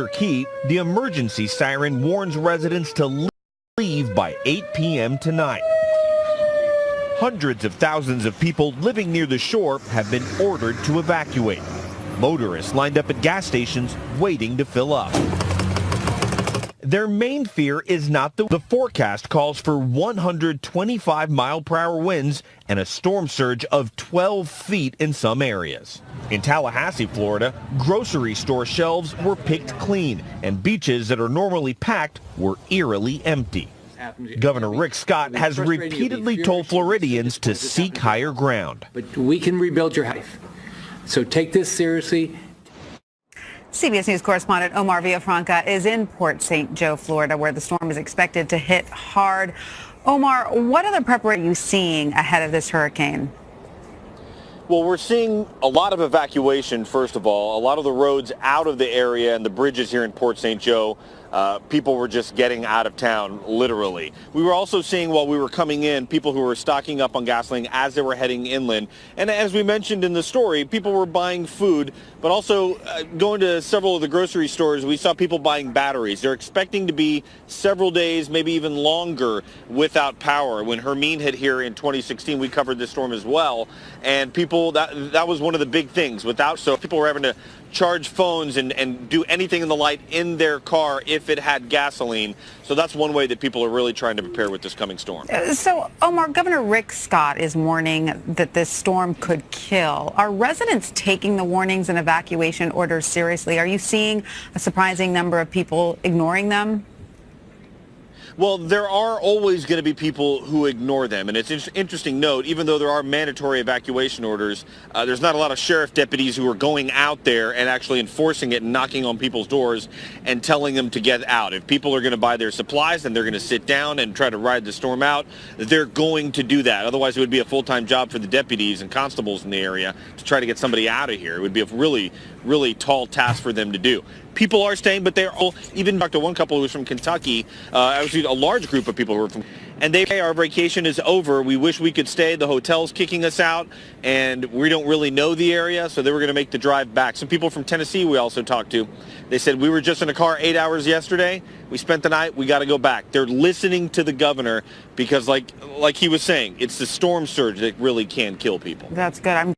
Key, the emergency siren warns residents to leave by 8 p.m. tonight. Hundreds of thousands of people living near the shore have been ordered to evacuate. Motorists lined up at gas stations waiting to fill up. Their main fear is not the forecast calls for 125 mile-per-hour winds and a storm surge of 12 feet in some areas. In Tallahassee, Florida, grocery store shelves were picked clean and beaches that are normally packed were eerily empty. Governor Rick Scott has repeatedly told Floridians to seek higher ground. But we can rebuild your life. So take this seriously. CBS News correspondent Omar Villafranca is in Port St. Joe, Florida, where the storm is expected to hit hard. Omar, what other preparation are you seeing ahead of this hurricane? Well, we're seeing a lot of evacuation, first of all. A lot of the roads out of the area and the bridges here in Port St. Joe, people were just getting out of town, literally. We were also seeing while we were coming in, people who were stocking up on gasoline as they were heading inland. And as we mentioned in the story, people were buying food, but also going to several of the grocery stores, we saw people buying batteries. They're expecting to be several days, maybe even longer, without power. When Hermine hit here in 2016, we covered this storm as well. And people, that was one of the big things. So people were having to charge phones and do anything in the light in their car if it had gasoline. So that's one way that people are really trying to prepare with this coming storm. So, Omar, Governor Rick Scott is warning that this storm could kill. Are residents taking the warnings and evacuation orders seriously? Are you seeing a surprising number of people ignoring them? Well, there are always going to be people who ignore them. And it's an interesting note, even though there are mandatory evacuation orders, there's not a lot of sheriff deputies who are going out there and actually enforcing it and knocking on people's doors and telling them to get out. If people are going to buy their supplies and they're going to sit down and try to ride the storm out, they're going to do that. Otherwise, it would be a full-time job for the deputies and constables in the area to try to get somebody out of here. It would be a really, really tall task for them to do. People are staying, but they're all, even talked to one couple who was from Kentucky, actually a large group of people who were from, and they say our vacation is over. We wish we could stay. The hotel's kicking us out, and we don't really know the area, so they were going to make the drive back. Some people from Tennessee we also talked to. They said, we were just in a car 8 hours yesterday. We spent the night. We got to go back. They're listening to the governor because, like he was saying, it's the storm surge that really can kill people. That's good.